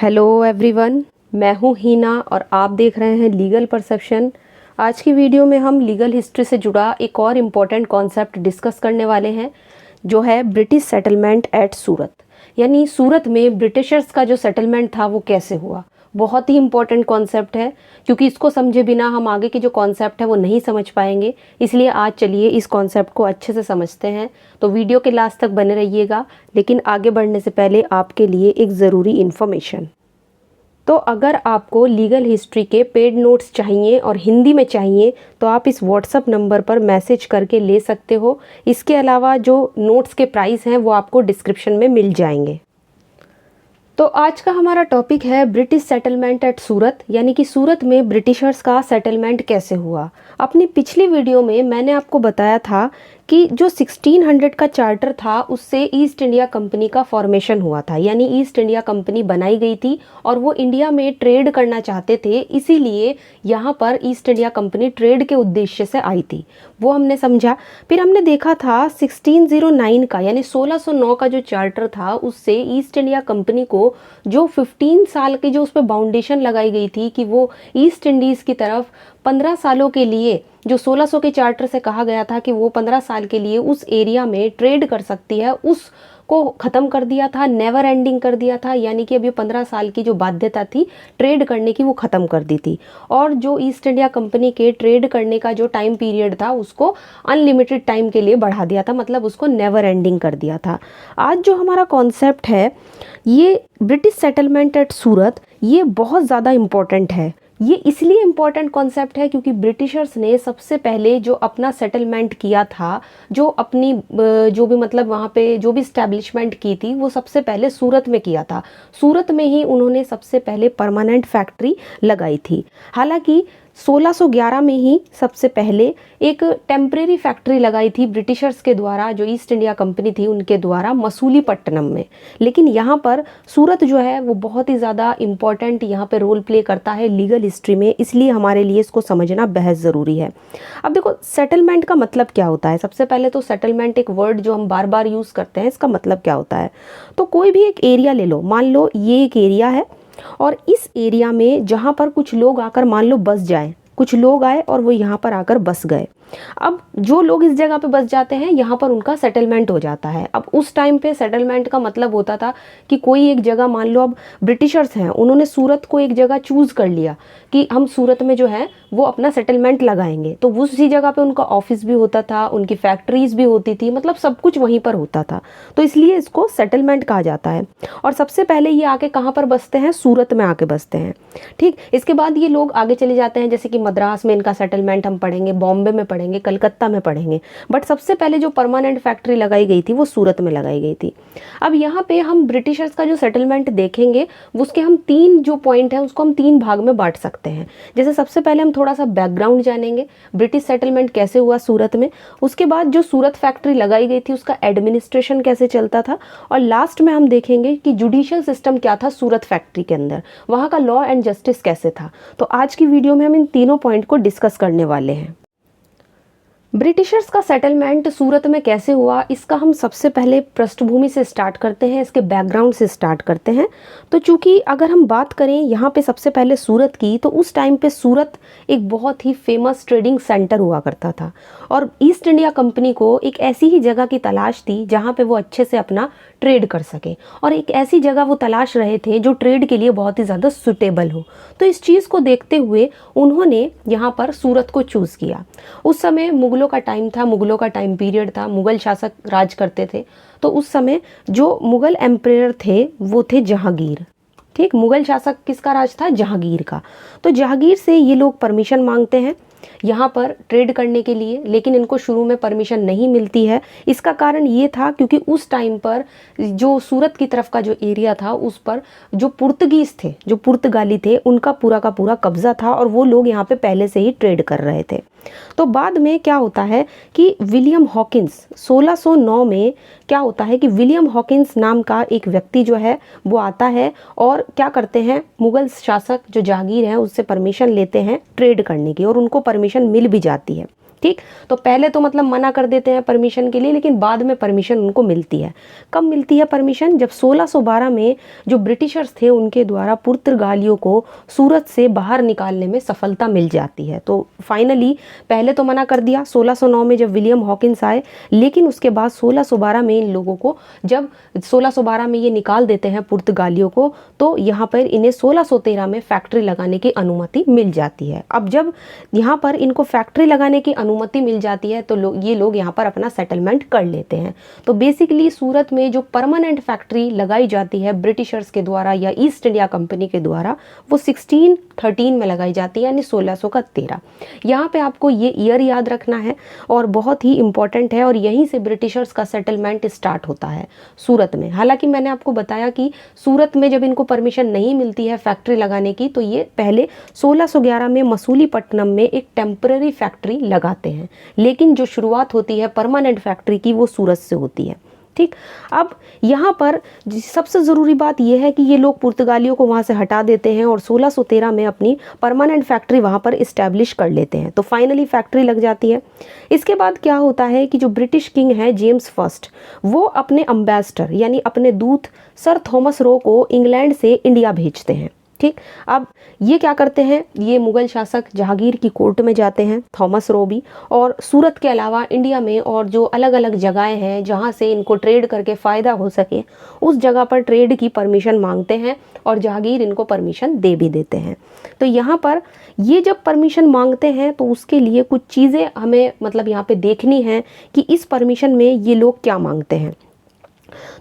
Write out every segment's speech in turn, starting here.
Hello everyone, मैं हूँ हीना और आप देख रहे हैं लीगल परसेप्शन। आज की वीडियो में हम लीगल हिस्ट्री से जुड़ा एक और इम्पॉर्टेंट कॉन्सेप्ट डिस्कस करने वाले हैं, जो है ब्रिटिश सेटलमेंट एट सूरत। यानी सूरत में ब्रिटिशर्स का जो सेटलमेंट था वो कैसे हुआ। बहुत ही इम्पॉर्टेंट कॉन्सेप्ट है, क्योंकि इसको समझे बिना हम आगे के जो कॉन्सेप्ट है वो नहीं समझ पाएंगे। इसलिए आज चलिए इस कॉन्सेप्ट को अच्छे से समझते हैं। तो वीडियो के लास्ट तक बने रहिएगा। लेकिन आगे बढ़ने से पहले आपके लिए एक ज़रूरी इन्फॉर्मेशन। तो अगर आपको लीगल हिस्ट्री के पेड नोट्स चाहिए और हिंदी में चाहिए तो आप इस व्हाट्सअप नंबर पर मैसेज करके ले सकते हो। इसके अलावा जो नोट्स के प्राइस हैं वो आपको डिस्क्रिप्शन में मिल जाएंगे। तो आज का हमारा टॉपिक है ब्रिटिश सेटलमेंट एट सूरत, यानी कि सूरत में ब्रिटिशर्स का सेटलमेंट कैसे हुआ। अपनी पिछली वीडियो में मैंने आपको बताया था कि जो 1600 का चार्टर था उससे ईस्ट इंडिया कंपनी का फॉर्मेशन हुआ था, यानी ईस्ट इंडिया कंपनी बनाई गई थी और वो इंडिया में ट्रेड करना चाहते थे। इसीलिए यहाँ पर ईस्ट इंडिया कंपनी ट्रेड के उद्देश्य से आई थी, वो हमने समझा। फिर हमने देखा था 1609 का, यानी 1609 का जो चार्टर था उससे ईस्ट इंडिया कंपनी को जो 15 साल की जो उस पर बाउंडेशन लगाई गई थी कि वो ईस्ट इंडीज़ की तरफ 15 सालों के लिए, जो 1600 के चार्टर से कहा गया था कि वो 15 साल के लिए उस एरिया में ट्रेड कर सकती है, उसको ख़त्म कर दिया था, नेवर एंडिंग कर दिया था। यानी कि अभी 15 साल की जो बाध्यता थी ट्रेड करने की वो ख़त्म कर दी थी। और जो ईस्ट इंडिया कंपनी के ट्रेड करने का जो टाइम पीरियड था उसको अनलिमिटेड टाइम के लिए बढ़ा दिया था, मतलब उसको नेवर एंडिंग कर दिया था। आज जो हमारा कॉन्सेप्ट है ये ब्रिटिश सेटलमेंट एट सूरत, ये बहुत ज़्यादा इम्पॉर्टेंट है। ये इसलिए इम्पॉर्टेंट कॉन्सेप्ट है क्योंकि ब्रिटिशर्स ने सबसे पहले जो अपना सेटलमेंट किया था, जो अपनी जो भी मतलब वहाँ पे जो भी इस्टेब्लिशमेंट की थी वो सबसे पहले सूरत में किया था। सूरत में ही उन्होंने सबसे पहले परमानेंट फैक्ट्री लगाई थी। हालांकि 1611 में ही सबसे पहले एक टेम्परेरी फैक्ट्री लगाई थी ब्रिटिशर्स के द्वारा, जो ईस्ट इंडिया कंपनी थी उनके द्वारा, मसूलीपट्टनम में। लेकिन यहाँ पर सूरत जो है वो बहुत ही ज़्यादा इम्पॉर्टेंट यहाँ पे रोल प्ले करता है लीगल हिस्ट्री में, इसलिए हमारे लिए इसको समझना बेहद ज़रूरी है। अब देखो सेटलमेंट का मतलब क्या होता है। सबसे पहले तो सेटलमेंट एक वर्ड जो हम बार बार यूज़ करते हैं, इसका मतलब क्या होता है। तो कोई भी एक एरिया ले लो, मान लो ये एक एरिया है और इस एरिया में जहाँ पर कुछ लोग आकर मान लो बस जाए, कुछ लोग आए और वो यहाँ पर आकर बस गए। अब जो लोग इस जगह पे बस जाते हैं यहाँ पर उनका सेटलमेंट हो जाता है। अब उस टाइम पे सेटलमेंट का मतलब होता था कि कोई एक जगह, मान लो अब ब्रिटिशर्स हैं, उन्होंने सूरत को एक जगह चूज़ कर लिया कि हम सूरत में जो है वो अपना सेटलमेंट लगाएंगे, तो उसी जगह पे उनका ऑफिस भी होता था, उनकी फैक्ट्रीज भी होती थी, मतलब सब कुछ वहीं पर होता था। तो इसलिए इसको सेटलमेंट कहा जाता है। और सबसे पहले ये आके कहाँ पर बसते हैं, सूरत में आके बसते हैं। ठीक, इसके बाद ये लोग आगे चले जाते हैं, जैसे कि मद्रास में इनका सेटलमेंट हम पढ़ेंगे, बॉम्बे में पढ़ेंगे, कलकत्ता में पढ़ेंगे। बट सबसे पहले जो परमानेंट फैक्ट्री लगाई गई थी वो सूरत में लगाई गई थी। अब यहाँ पे हम ब्रिटिशर्स का जो सेटलमेंट देखेंगे उसके हम तीन जो पॉइंट है उसको हम तीन भाग में बांट सकते हैं। जैसे सबसे पहले हम थोड़ा सा बैकग्राउंड जानेंगे, ब्रिटिश सेटलमेंट कैसे हुआ सूरत में, उसके बाद जो सूरत फैक्ट्री लगाई गई थी उसका एडमिनिस्ट्रेशन कैसे चलता था, और लास्ट में हम देखेंगे कि जुडिशियल सिस्टम क्या था सूरत फैक्ट्री के अंदर, वहाँ का लॉ एंड जस्टिस कैसे था। तो आज की वीडियो में हम इन तीनों पॉइंट को डिस्कस करने वाले हैं। ब्रिटिशर्स का सेटलमेंट सूरत में कैसे हुआ, इसका हम सबसे पहले पृष्ठभूमि से स्टार्ट करते हैं, इसके बैकग्राउंड से स्टार्ट करते हैं। तो चूंकि अगर हम बात करें यहाँ पे सबसे पहले सूरत की, तो उस टाइम पे सूरत एक बहुत ही फेमस ट्रेडिंग सेंटर हुआ करता था और ईस्ट इंडिया कंपनी को एक ऐसी ही जगह की तलाश थी जहाँ पे वो अच्छे से अपना ट्रेड कर सके, और एक ऐसी जगह वो तलाश रहे थे जो ट्रेड के लिए बहुत ही ज़्यादा सुटेबल हो। तो इस चीज़ को देखते हुए उन्होंने यहाँ पर सूरत को चूज़ किया। उस समय मुगलों का टाइम था, मुगलों का टाइम पीरियड था, मुगल शासक राज करते थे। तो उस समय जो मुगल एम्परर थे वो थे जहांगीर। ठीक, मुगल शासक किसका राज था, जहांगीर का। तो जहांगीर से ये लोग परमिशन मांगते हैं यहाँ पर ट्रेड करने के लिए, लेकिन इनको शुरू में परमिशन नहीं मिलती है। इसका कारण ये था क्योंकि उस टाइम पर जो सूरत की तरफ का जो एरिया था उस पर जो पुर्तगीज थे, जो पुर्तगाली थे, उनका पूरा का पूरा कब्जा था और वो लोग यहाँ पे पहले से ही ट्रेड कर रहे थे। तो बाद में क्या होता है कि विलियम हॉकिंस 1609 में क्या होता है कि विलियम हॉकिंस नाम का एक व्यक्ति जो है वो आता है और क्या करते हैं, मुगल शासक जो जहांगीर हैं उससे परमिशन लेते हैं ट्रेड करने की, और उनको परमिशन मिल भी जाती है। ठीक। तो पहले तो मतलब मना कर देते हैं परमिशन के लिए, लेकिन बाद में परमिशन उनको मिलती है। कब मिलती है परमिशन? जब 1612 में जो ब्रिटिशर्स थे उनके द्वारा पुर्तगालियों को सूरत से बाहर निकालने में सफलता मिल जाती है। तो फाइनली पहले तो मना कर दिया 1609 में जब विलियम हॉकिंस आए, लेकिन उसके बाद 1612 में इन लोगों को, जब 1612 में ये निकाल देते हैं पुर्तगालियों को, तो यहाँ पर इन्हें 1613 में फैक्ट्री लगाने की अनुमति मिल जाती है। अब जब यहाँ पर इनको फैक्ट्री लगाने की अनुमति मिल जाती है तो ये लोग यहाँ पर अपना सेटलमेंट कर लेते हैं। तो बेसिकली सूरत में जो परमानेंट फैक्ट्री लगाई जाती है ब्रिटिशर्स के द्वारा या ईस्ट इंडिया कंपनी के द्वारा, वो 1613 में लगाई जाती है, यानी 1613। यहाँ पे आपको ये ईयर याद रखना है और बहुत ही इंपॉर्टेंट है, और यहीं से ब्रिटिशर्स का सेटलमेंट स्टार्ट होता है सूरत में। हालांकि मैंने आपको बताया कि सूरत में जब इनको परमिशन नहीं मिलती है फैक्ट्री लगाने की, तो ये पहले 1611 में मसूलीपट्टनम में एक टेम्पररी फैक्ट्री लगाते हैं, लेकिन जो शुरुआत होती है परमानेंट फैक्ट्री की वो सूरत से होती है। ठीक। अब यहाँ पर सबसे ज़रूरी बात यह है कि ये लोग पुर्तगालियों को वहाँ से हटा देते हैं और 1613 में अपनी परमानेंट फैक्ट्री वहाँ पर इस्टेब्लिश कर लेते हैं। तो फाइनली फैक्ट्री लग जाती है। इसके बाद क्या होता है कि जो ब्रिटिश किंग है जेम्स फर्स्ट, वो अपने अम्बेसडर यानी अपने दूत सर थॉमस रो को इंग्लैंड से इंडिया भेजते हैं। ठीक। अब ये क्या करते हैं, ये मुगल शासक जहांगीर की कोर्ट में जाते हैं, थॉमस रो भी, और सूरत के अलावा इंडिया में और जो अलग अलग जगहें हैं जहाँ से इनको ट्रेड करके फ़ायदा हो सके, उस जगह पर ट्रेड की परमिशन मांगते हैं, और जहांगीर इनको परमिशन दे भी देते हैं। तो यहाँ पर ये जब परमिशन मांगते हैं तो उसके लिए कुछ चीज़ें हमें मतलब यहाँ पे देखनी है कि इस परमिशन में ये लोग क्या मांगते हैं।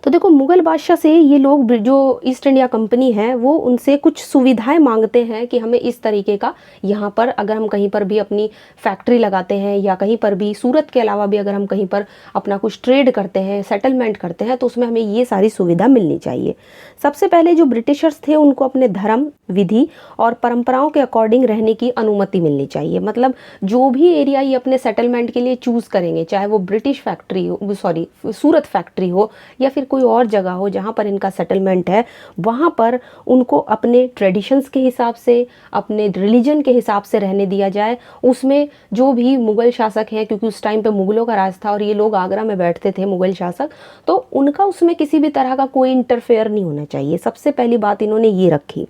तो देखो, मुगल बादशाह से ये लोग, जो ईस्ट इंडिया कंपनी है, वो उनसे कुछ सुविधाएं मांगते हैं कि हमें इस तरीके का, यहाँ पर अगर हम कहीं पर भी अपनी फैक्ट्री लगाते हैं या कहीं पर भी सूरत के अलावा भी अगर हम कहीं पर अपना कुछ ट्रेड करते हैं, सेटलमेंट करते हैं, तो उसमें हमें ये सारी सुविधा मिलनी चाहिए। सबसे पहले जो ब्रिटिशर्स थे उनको अपने धर्म, विधि और परंपराओं के अकॉर्डिंग रहने की अनुमति मिलनी चाहिए। मतलब जो भी एरिया ये अपने सेटलमेंट के लिए चूज़ करेंगे, चाहे वो ब्रिटिश फैक्ट्री हो, सॉरी सूरत फैक्ट्री हो, या फिर कोई और जगह हो जहाँ पर इनका सेटलमेंट है, वहाँ पर उनको अपने ट्रेडिशंस के हिसाब से, अपने रिलीजन के हिसाब से रहने दिया जाए। उसमें जो भी मुगल शासक हैं, क्योंकि उस टाइम पे मुगलों का राज था और ये लोग आगरा में बैठते थे मुगल शासक, तो उनका उसमें किसी भी तरह का कोई इंटरफेयर नहीं होना चाहिए। सबसे पहली बात इन्होंने ये रखी।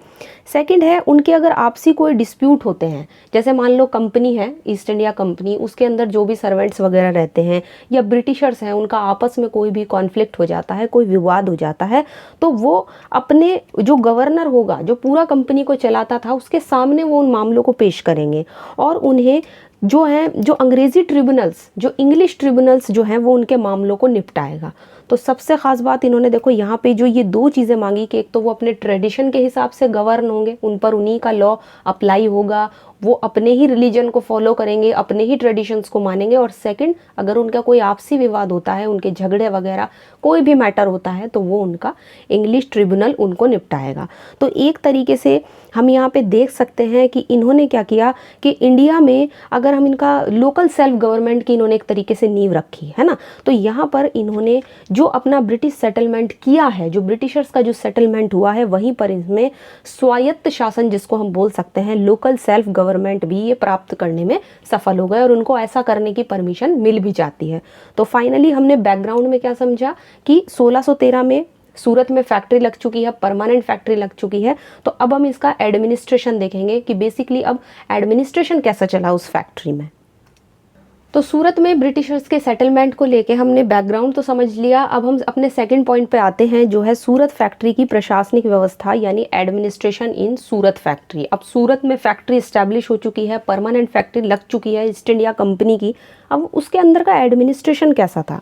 सेकंड है, उनके अगर आपसी कोई डिस्प्यूट होते हैं, जैसे मान लो कंपनी है ईस्ट इंडिया कंपनी, उसके अंदर जो भी सर्वेंट्स वगैरह रहते हैं या ब्रिटिशर्स हैं, उनका आपस में कोई भी कॉन्फ्लिक्ट हो जाता है, कोई विवाद हो जाता है, तो वो अपने जो गवर्नर होगा, जो पूरा कंपनी को चलाता था, उसके सामने वो उन मामलों को पेश करेंगे, और उन्हें जो है, जो अंग्रेज़ी ट्रिब्यूनल्स, जो इंग्लिश ट्रिब्यूनल्स जो हैं, वो उनके मामलों को निपटाएगा। तो सबसे ख़ास बात इन्होंने देखो यहाँ पे जो ये दो चीज़ें मांगी कि एक तो वो अपने ट्रेडिशन के हिसाब से गवर्न होंगे, उन पर उन्हीं का लॉ अप्लाई होगा, वो अपने ही रिलीजन को फॉलो करेंगे, अपने ही ट्रेडिशंस को मानेंगे, और सेकंड, अगर उनका कोई आपसी विवाद होता है, उनके झगड़े वगैरह कोई भी मैटर होता है, तो वो उनका इंग्लिश ट्रिब्यूनल उनको निपटाएगा। तो एक तरीके से हम यहाँ पे देख सकते हैं कि इन्होंने क्या किया कि इंडिया में अगर हम इनका लोकल सेल्फ गवर्नमेंट की इन्होंने एक तरीके से नींव रखी है ना, तो यहाँ पर इन्होंने जो अपना ब्रिटिश सेटलमेंट किया है, जो ब्रिटिशर्स का जो सेटलमेंट हुआ है, वहीं पर इसमें स्वायत्त शासन, जिसको हम बोल सकते हैं लोकल सेल्फ गवर्नमेंट, भी ये प्राप्त करने में सफल हो गए और उनको ऐसा करने की परमिशन मिल भी जाती है। तो फाइनली हमने बैकग्राउंड में क्या समझा कि 1613 में सूरत में फैक्ट्री लग चुकी है, परमानेंट फैक्ट्री लग चुकी है। तो अब हम इसका एडमिनिस्ट्रेशन देखेंगे कि बेसिकली अब एडमिनिस्ट्रेशन कैसा चला उस फैक्ट्री में। तो सूरत में ब्रिटिशर्स के सेटलमेंट को लेके हमने बैकग्राउंड तो समझ लिया। अब हम अपने सेकंड पॉइंट पे आते हैं, जो है सूरत फैक्ट्री की प्रशासनिक व्यवस्था, यानी एडमिनिस्ट्रेशन इन सूरत फैक्ट्री। अब सूरत में फैक्ट्री इस्टेब्लिश हो चुकी है, परमानेंट फैक्ट्री लग चुकी है ईस्ट इंडिया कंपनी की। अब उसके अंदर का एडमिनिस्ट्रेशन कैसा था,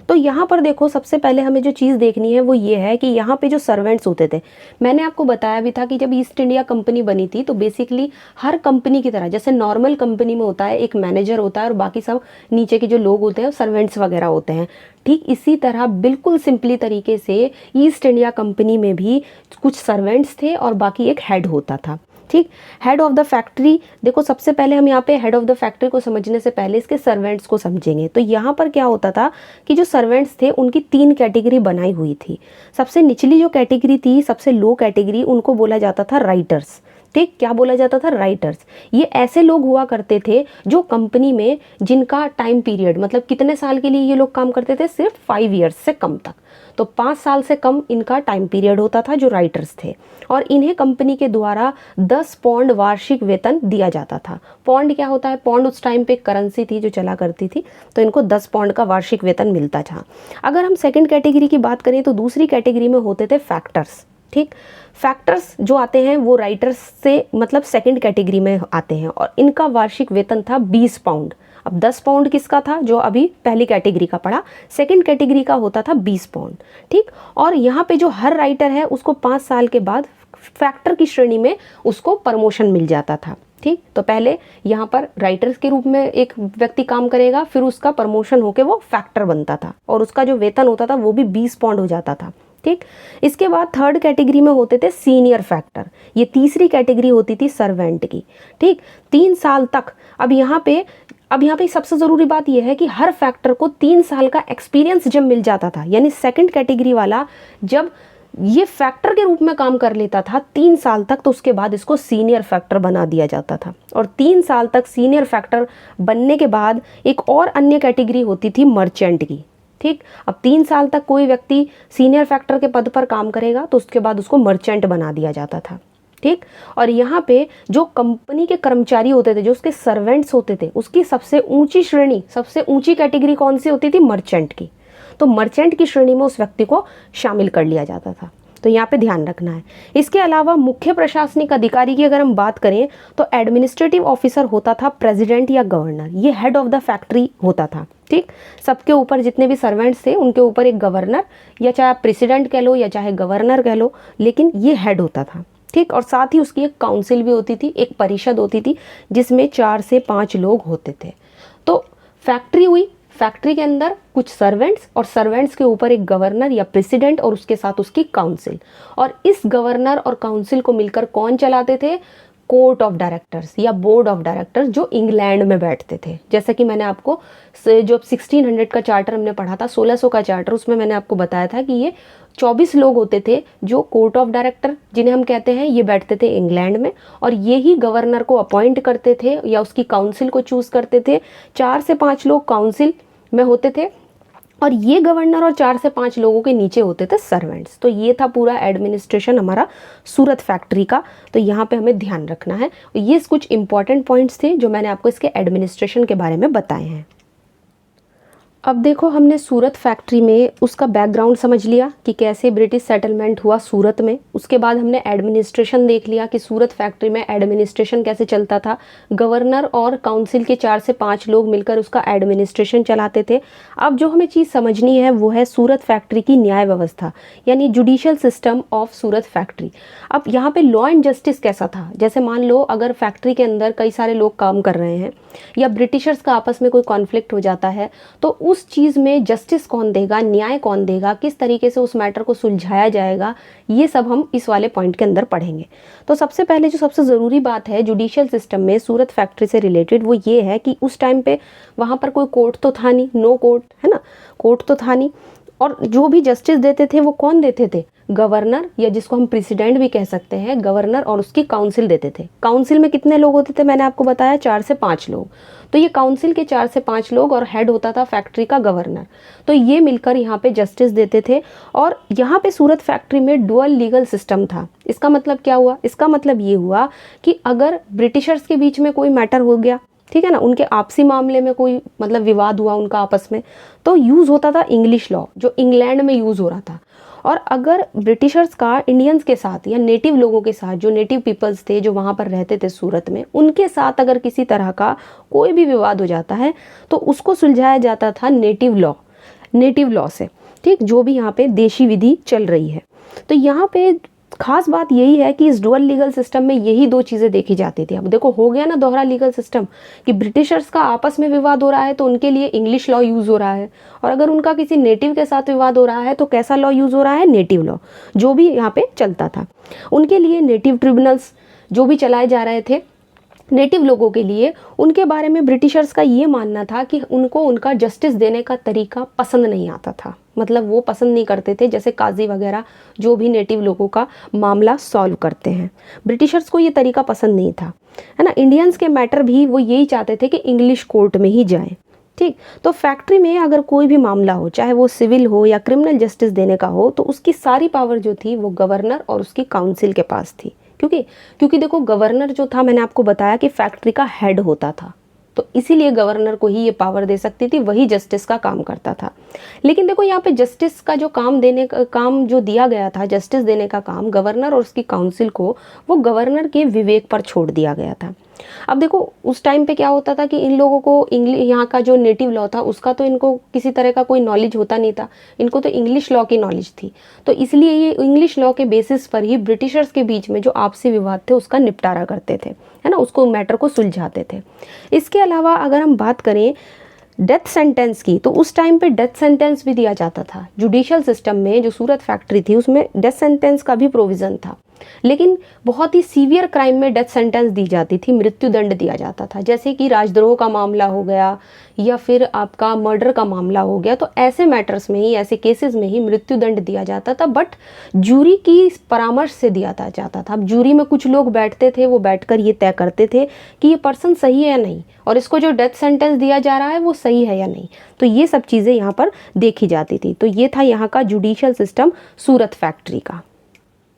तो यहाँ पर देखो, सबसे पहले हमें जो चीज़ देखनी है वो ये है कि यहाँ पे जो सर्वेंट्स होते थे, मैंने आपको बताया भी था कि जब ईस्ट इंडिया कंपनी बनी थी तो बेसिकली हर कंपनी की तरह, जैसे नॉर्मल कंपनी में होता है एक मैनेजर होता है और बाकी सब नीचे के जो लोग होते हैं सर्वेंट्स वगैरह होते हैं, ठीक इसी तरह बिल्कुल सिंपली तरीके से ईस्ट इंडिया कंपनी में भी कुछ सर्वेंट्स थे और बाकी एक हेड होता था। ठीक, हेड ऑफ द फैक्ट्री, देखो सबसे पहले हम यहाँ पे हेड ऑफ द फैक्ट्री को समझने से पहले इसके सर्वेंट्स को समझेंगे। तो यहाँ पर क्या होता था कि जो सर्वेंट्स थे उनकी 3 कैटेगरी बनाई हुई थी। सबसे निचली जो कैटेगरी थी, सबसे लो कैटेगरी, उनको बोला जाता था राइटर्स। ठीक, क्या बोला जाता था? राइटर्स। ये ऐसे लोग हुआ करते थे जो कंपनी में, जिनका टाइम पीरियड मतलब कितने साल के लिए ये लोग काम करते थे? सिर्फ 5 ईयर्स से कम तक। तो 5 साल से कम इनका टाइम पीरियड होता था, जो राइटर्स थे। और इन्हें कंपनी के द्वारा 10 पौंड वार्षिक वेतन दिया जाता था। पौंड क्या होता है? पौंड उस टाइम पे करेंसी थी जो चला करती थी, तो इनको 10 पौंड का वार्षिक वेतन मिलता था। अगर हम सेकंड कैटेगरी की बात करें तो दूसरी कैटेगरी में होते थे फैक्टर्स। ठीक, फैक्टर्स जो आते हैं वो राइटर्स से मतलब सेकंड कैटेगरी में आते हैं, और इनका वार्षिक वेतन था 20 पाउंड। अब 10 पाउंड किसका था? जो अभी पहली कैटेगरी का पड़ा। सेकंड कैटेगरी का होता था 20 पाउंड। ठीक, और यहाँ पे जो हर राइटर है उसको 5 साल के बाद फैक्टर की श्रेणी में उसको प्रमोशन मिल जाता था। ठीक, तो पहले यहाँ पर राइटर्स के रूप में एक व्यक्ति काम करेगा, फिर उसका प्रमोशन होके वो फैक्टर बनता था, और उसका जो वेतन होता था वो भी 20 पाउंड हो जाता था। ठीक, इसके बाद थर्ड कैटेगरी में होते थे सीनियर फैक्टर। ये तीसरी कैटेगरी होती थी सर्वेंट की। ठीक, 3 साल तक। अब यहाँ पे सबसे ज़रूरी बात यह है कि हर फैक्टर को 3 साल का एक्सपीरियंस जब मिल जाता था, यानी सेकंड कैटेगरी वाला जब ये फैक्टर के रूप में काम कर लेता था 3 साल तक, तो उसके बाद इसको सीनियर फैक्टर बना दिया जाता था। और 3 साल तक सीनियर फैक्टर बनने के बाद एक और अन्य कैटेगरी होती थी मर्चेंट की। ठीक, अब 3 साल तक कोई व्यक्ति सीनियर फैक्टर के पद पर काम करेगा तो उसके बाद उसको मर्चेंट बना दिया जाता था। ठीक, और यहाँ पे जो कंपनी के कर्मचारी होते थे, जो उसके सर्वेंट्स होते थे, उसकी सबसे ऊंची श्रेणी, सबसे ऊंची कैटेगरी कौन सी होती थी? मर्चेंट की। तो मर्चेंट की श्रेणी में उस व्यक्ति को शामिल कर लिया जाता था। तो यहाँ पे ध्यान रखना है। इसके अलावा मुख्य प्रशासनिक अधिकारी की अगर हम बात करें तो एडमिनिस्ट्रेटिव ऑफिसर होता था प्रेसिडेंट या गवर्नर। ये हेड ऑफ द फैक्ट्री होता था। ठीक, सबके ऊपर जितने भी सर्वेंट्स थे उनके ऊपर एक गवर्नर, या चाहे आप प्रेसिडेंट कह लो या चाहे गवर्नर कह लो, लेकिन ये हेड होता था। ठीक, और साथ ही उसकी एक काउंसिल भी होती थी, एक परिषद होती थी जिसमें 4 से 5 लोग होते थे। तो फैक्ट्री हुई, फैक्ट्री के अंदर कुछ सर्वेंट्स, और सर्वेंट्स के ऊपर एक गवर्नर या प्रेसिडेंट और उसके साथ उसकी काउंसिल। और इस गवर्नर और काउंसिल को मिलकर कौन चलाते थे? कोर्ट ऑफ डायरेक्टर्स या बोर्ड ऑफ डायरेक्टर्स, जो इंग्लैंड में बैठते थे। जैसा कि मैंने आपको जो 1600 का चार्टर हमने पढ़ा था, 1600 का चार्टर, उसमें मैंने आपको बताया था कि ये 24 लोग होते थे जो कोर्ट ऑफ डायरेक्टर जिन्हें हम कहते हैं, ये बैठते थे इंग्लैंड में, और ये ही गवर्नर को अपॉइंट करते थे या उसकी काउंसिल को चूज करते थे। 4 से 5 लोग काउंसिल में होते थे, और ये गवर्नर और 4 से 5 लोगों के नीचे होते थे सर्वेंट्स। तो ये था पूरा एडमिनिस्ट्रेशन हमारा सूरत फैक्ट्री का। तो यहाँ पे हमें ध्यान रखना है। ये कुछ इंपॉर्टेंट पॉइंट्स थे जो मैंने आपको इसके एडमिनिस्ट्रेशन के बारे में बताए हैं। अब देखो, हमने सूरत फैक्ट्री में उसका बैकग्राउंड समझ लिया कि कैसे ब्रिटिश सेटलमेंट हुआ सूरत में। उसके बाद हमने एडमिनिस्ट्रेशन देख लिया कि सूरत फैक्ट्री में एडमिनिस्ट्रेशन कैसे चलता था। गवर्नर और काउंसिल के 4 से 5 लोग मिलकर उसका एडमिनिस्ट्रेशन चलाते थे। अब जो हमें चीज़ समझनी है वो है सूरत फैक्ट्री की न्याय व्यवस्था, यानी judicial system of Surat factory. अब यहाँ पे लॉ एंड जस्टिस कैसा था? जैसे मान लो अगर फैक्ट्री के अंदर कई सारे लोग काम कर रहे हैं या ब्रिटिशर्स का आपस में कोई कॉन्फ्लिक्ट हो जाता है, तो उस चीज़ में जस्टिस कौन देगा, न्याय कौन देगा, किस तरीके से उस मैटर को सुलझाया जाएगा, ये सब हम इस वाले पॉइंट के अंदर पढ़ेंगे। तो सबसे पहले जो सबसे ज़रूरी बात है जुडिशियल सिस्टम में सूरत फैक्ट्री से रिलेटेड, वो ये है कि उस टाइम पे वहाँ पर कोई कोर्ट तो था नहीं, नो कोर्ट, है ना, कोर्ट तो था नहीं। और जो भी जस्टिस देते थे वो कौन देते थे? गवर्नर, या जिसको हम प्रेसिडेंट भी कह सकते हैं, गवर्नर और उसकी काउंसिल देते थे। काउंसिल में कितने लोग होते थे? मैंने आपको बताया 4 से 5 लोग। तो ये काउंसिल के 4 से 5 लोग, और हेड होता था फैक्ट्री का गवर्नर। तो ये मिलकर यहाँ पे जस्टिस देते थे। और यहाँ पे सूरत फैक्ट्री में डुअल लीगल सिस्टम था। इसका मतलब क्या हुआ? इसका मतलब ये हुआ कि अगर ब्रिटिशर्स के बीच में कोई मैटर हो गया, ठीक है ना, उनके आपसी मामले में कोई मतलब विवाद हुआ उनका आपस में, तो यूज़ होता था इंग्लिश लॉ, जो इंग्लैंड में यूज़ हो रहा था। और अगर ब्रिटिशर्स का इंडियंस के साथ या नेटिव लोगों के साथ, जो नेटिव पीपल्स थे जो वहाँ पर रहते थे सूरत में, उनके साथ अगर किसी तरह का कोई भी विवाद हो जाता है तो उसको सुलझाया जाता था नेटिव लॉ से। ठीक, जो भी यहाँ पे देशी विधि चल रही है। तो यहाँ पे खास बात यही है कि इस डुअल लीगल सिस्टम में यही 2 चीज़ें देखी जाती थी। अब देखो, हो गया ना दोहरा लीगल सिस्टम, कि ब्रिटिशर्स का आपस में विवाद हो रहा है तो उनके लिए इंग्लिश लॉ यूज़ हो रहा है, और अगर उनका किसी नेटिव के साथ विवाद हो रहा है तो कैसा लॉ यूज़ हो रहा है? नेटिव लॉ, जो भी यहाँ पे चलता था। उनके लिए नेटिव ट्रिब्यूनल्स जो भी चलाए जा रहे थे, नेटिव लोगों के लिए उनके बारे में ब्रिटिशर्स का ये मानना था कि उनको उनका जस्टिस देने का तरीका पसंद नहीं आता था। मतलब वो पसंद नहीं करते थे, जैसे काजी वगैरह जो भी नेटिव लोगों का मामला सॉल्व करते हैं, ब्रिटिशर्स को ये तरीका पसंद नहीं था, है ना। इंडियंस के मैटर भी वो यही चाहते थे कि इंग्लिश कोर्ट में ही जाएं। ठीक, तो फैक्ट्री में अगर कोई भी मामला हो, चाहे वो सिविल हो या क्रिमिनल जस्टिस देने का हो, तो उसकी सारी पावर जो थी वो गवर्नर और उसकी काउंसिल के पास थी। क्योंकि देखो गवर्नर जो था, मैंने आपको बताया कि फैक्ट्री का हेड होता था, तो इसीलिए गवर्नर को ही ये पावर दे सकती थी, वही जस्टिस का काम करता था। लेकिन देखो यहाँ पे जस्टिस का जो काम जो दिया गया था, जस्टिस देने का काम गवर्नर और उसकी काउंसिल को, वो गवर्नर के विवेक पर छोड़ दिया गया था। अब देखो उस टाइम पे क्या होता था कि इन लोगों को इंग्लिश, यहाँ का जो नेटिव लॉ था उसका तो इनको किसी तरह का कोई नॉलेज होता नहीं था, इनको तो इंग्लिश लॉ की नॉलेज थी। तो इसलिए ये इंग्लिश लॉ के बेसिस पर ही ब्रिटिशर्स के बीच में जो आपसी विवाद थे उसका निपटारा करते थे, है ना, उसको मैटर को सुलझाते थे। इसके अलावा अगर हम बात करें डेथ सेंटेंस की, तो उस टाइम पे डेथ सेंटेंस भी दिया जाता था। जुडिशियल सिस्टम में जो सूरत फैक्ट्री थी उसमें डेथ सेंटेंस का भी प्रोविज़न था, लेकिन बहुत ही सीवियर क्राइम में डेथ सेंटेंस दी जाती थी, मृत्युदंड दिया जाता था, जैसे कि राजद्रोह का मामला हो गया या फिर आपका मर्डर का मामला हो गया। तो ऐसे मैटर्स में ही, ऐसे केसेस में ही मृत्युदंड दिया जाता था, बट जूरी की परामर्श से दिया जाता था। अब जूरी में कुछ लोग बैठते थे, वो बैठकर ये तय करते थे कि ये पर्सन सही है या नहीं, और इसको जो डेथ सेंटेंस दिया जा रहा है वो सही है या नहीं। तो ये सब चीज़ें यहाँ पर देखी जाती थी। तो ये था यहाँ का जुडिशियल सिस्टम सूरत फैक्ट्री का।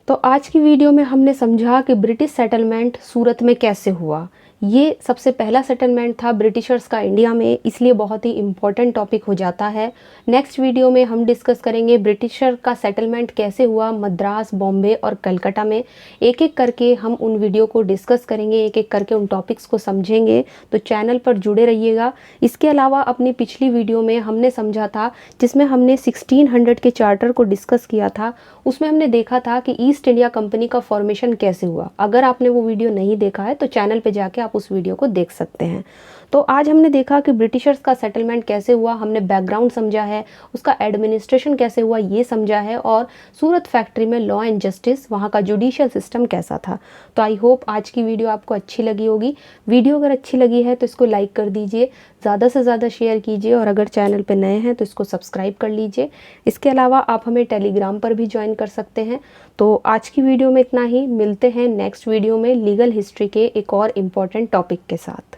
तो आज की वीडियो में हमने समझा कि ब्रिटिश सेटलमेंट सूरत में कैसे हुआ। ये सबसे पहला सेटलमेंट था ब्रिटिशर्स का इंडिया में, इसलिए बहुत ही इम्पोर्टेंट टॉपिक हो जाता है। नेक्स्ट वीडियो में हम डिस्कस करेंगे ब्रिटिशर का सेटलमेंट कैसे हुआ मद्रास, बॉम्बे और कलकत्ता में। एक एक करके हम उन वीडियो को डिस्कस करेंगे, एक एक करके उन टॉपिक्स को समझेंगे, तो चैनल पर जुड़े रहिएगा। इसके अलावा अपनी पिछली वीडियो में हमने समझा था, जिसमें हमने 1600 के चार्टर को डिस्कस किया था, उसमें हमने देखा था कि ईस्ट इंडिया कंपनी का फॉर्मेशन कैसे हुआ। अगर आपने वो वीडियो नहीं देखा है तो चैनल पे जाके आप उस वीडियो को देख सकते हैं। तो आज हमने देखा कि ब्रिटिशर्स का सेटलमेंट कैसे हुआ, हमने बैकग्राउंड समझा है, उसका एडमिनिस्ट्रेशन कैसे हुआ ये समझा है, और सूरत फैक्ट्री में लॉ एंड जस्टिस, वहाँ का जुडिशियल सिस्टम कैसा था। तो आई होप आज की वीडियो आपको अच्छी लगी होगी। वीडियो अगर अच्छी लगी है तो इसको लाइक कर दीजिए, ज़्यादा से ज़्यादा शेयर कीजिए, और अगर चैनल पर नए हैं तो इसको सब्सक्राइब कर लीजिए। इसके अलावा आप हमें टेलीग्राम पर भी ज्वाइन कर सकते हैं। तो आज की वीडियो में इतना ही, मिलते हैं नेक्स्ट वीडियो में लीगल हिस्ट्री के एक और इम्पॉर्टेंट टॉपिक के साथ।